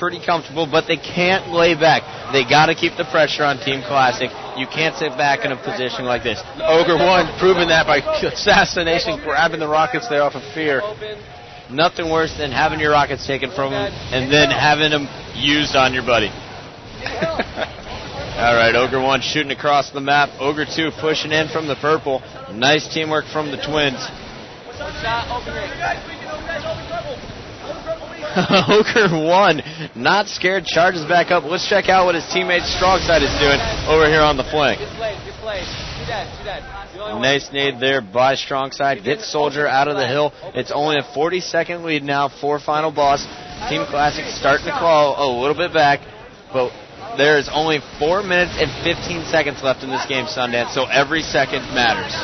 pretty comfortable, but they can't lay back. They got to keep the pressure on Team Classic. You can't sit back in a position like this. Ogre won, proving that by assassination, grabbing the rockets there off of Fear. Nothing worse than having your rockets taken from them and then having them used on your buddy. All right, Ogre 1 shooting across the map. Ogre 2 pushing in from the purple. Nice teamwork from the twins. Ogre 1, not scared, charges back up. Let's check out what his teammate StrongSide is doing over here on the flank. Nice nade there by StrongSide. Gets Soldier out of the hill. It's only a 40-second lead now for Final Boss. Team Classic starting to claw a little bit back, but there is only 4 minutes and 15 seconds left in this game, Sundance, so every second matters.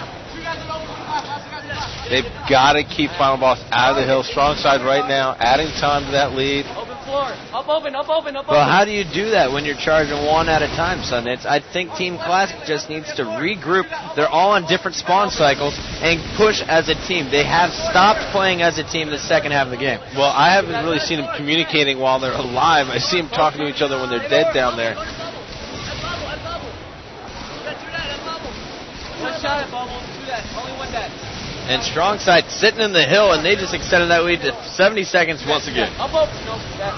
They've got to keep Final Boss out of the hill. StrongSide right now, adding time to that lead. Open floor. Up open. Well, how do you do that when you're charging one at a time, Sundance? I think Team Classic just needs to regroup. They're all on different spawn cycles and push as a team. They have stopped playing as a team the second half of the game. Well, I haven't really seen them communicating while they're alive. I see them talking to each other when they're dead down there. One shot at bubble. Do that. Only one dead. And StrongSide sitting in the hill, and they just extended that lead to 70 seconds once again.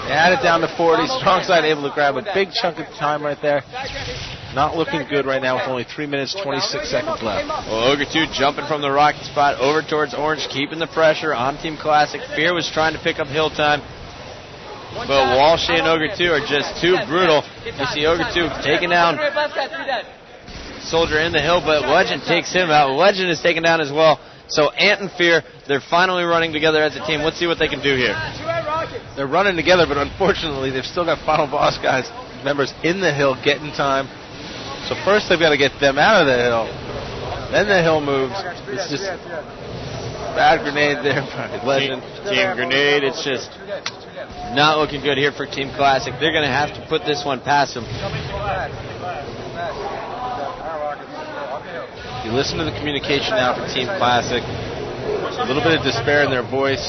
They added down to 40. StrongSide able to grab a big chunk of time right there. Not looking good right now with only 3 minutes, 26 seconds left. Well, Ogre 2 jumping from the rocket spot over towards Orange, keeping the pressure on Team Classic. Fear was trying to pick up hill time, but Walshy and Ogre 2 are just too brutal. You see Ogre 2 taking down Soldier in the hill, but Legend takes him out. Legend is taken down as well. So Ant and Fear, they're finally running together as a team. Let's see what they can do here. They're running together, but unfortunately, they've still got Final Boss guys, members in the hill, getting time. So first, they've got to get them out of the hill. Then the hill moves. It's just bad grenade there by Legend. Team Grenade, it's just not looking good here for Team Classic. They're going to have to put this one past them. You listen to the communication now for Team Classic. A little bit of despair in their voice.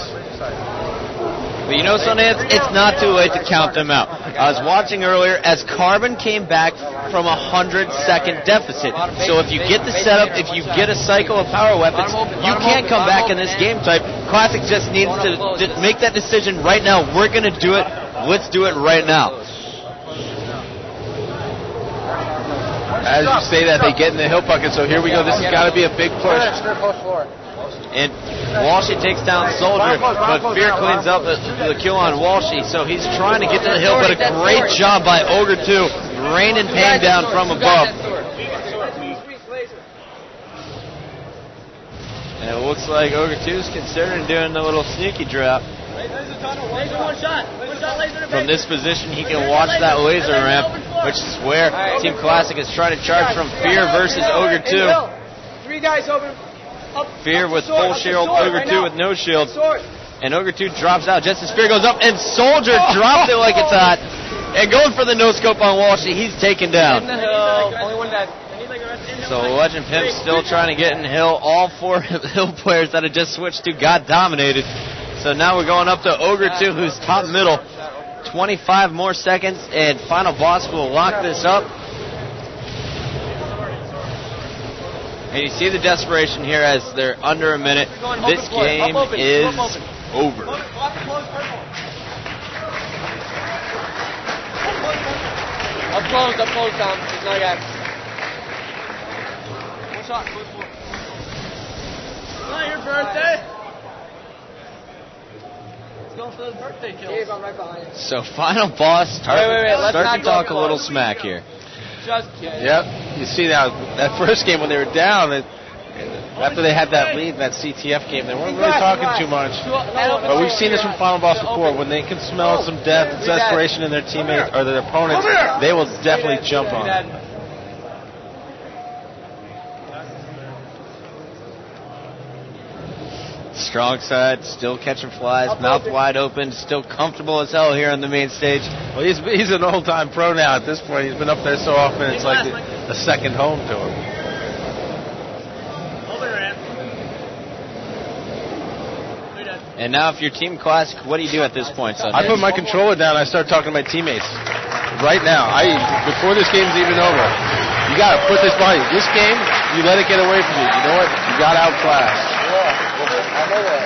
But you know, Sundance, it's not too late to count them out. I was watching earlier as Carbon came back from a 100-second deficit. So if you get the setup, if you get a cycle of power weapons, you can't come back in this game type. Classic just needs to make that decision right now. We're going to do it. Let's do it right now. As you say that, they get in the hill bucket, so here we go. This has got to be a big push. And Walshy takes down Soldier, but Fear cleans up the kill on Walshy, so he's trying to get to the hill, but a great job by Ogre 2, raining pain down from above. And it looks like Ogre 2 is considering doing a little sneaky drop. From this position, he can watch that laser ramp, which is where Team Classic is trying to charge from Fear versus Ogre 2. 3 guys open. Fear with full shield, Ogre 2 with no shield. And Ogre 2 drops out just as Fear goes up, and Soldier drops it like it's hot. And going for the no-scope on Walshy, he's taken down. Only one dead. So LegendPimps still trying to get in hill. All 4 hill players that had just switched to got dominated. So now we're going up to Ogre 2, who's top middle. 25 more seconds, and Final Boss will lock this up. And you see the desperation here as they're under a minute. This game is over. Up close, Tom. There's no guy. One shot. It's not your birthday. Going for those birthday kills. Dave, I'm right behind you. So Final Boss start to talk a little smack here. Yep. You see now, that first game when they were down, after they had that lead in that CTF game, they weren't really talking too much. But we've seen this from Final Boss before. When they can smell some death and desperation in their teammates or their opponents, they will definitely jump on it. StrongSide still catching flies, mouth wide open, still comfortable as hell here on the main stage. Well, he's an old-time pro now at this point. He's been up there so often, it's like a second home to him. And now if you're Team Classic, what do you do at this point, Sunday? I put my controller down and I start talking to my teammates. Right now, before this game's even over, you got to put this behind you. This game, you let it get away from you. You know what? You got outclassed. Yeah, I know that.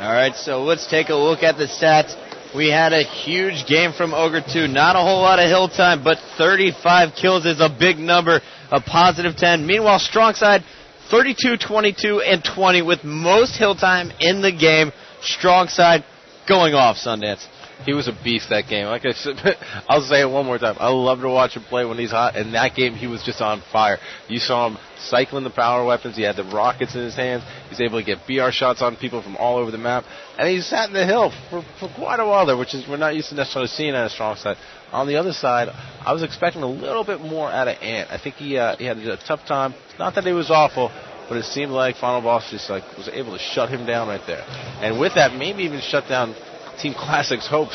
All right, so let's take a look at the stats. We had a huge game from OGRE 2. Not a whole lot of hill time, but 35 kills is a big number, a positive 10. Meanwhile, StrongSide, 32, 22, and 20 with most hill time in the game. StrongSide going off, Sundance. He was a beast that game. Like I said, I'll say it one more time. I love to watch him play when he's hot. In that game, he was just on fire. You saw him cycling the power weapons. He had the rockets in his hands. He was able to get BR shots on people from all over the map. And he sat in the hill for quite a while there, which is we're not used to necessarily seeing at a StrongSide. On the other side, I was expecting a little bit more out of Ant. I think he had a tough time. Not that he was awful, but it seemed like Final Boss just was able to shut him down right there. And with that, maybe even shut down Team Classic's hopes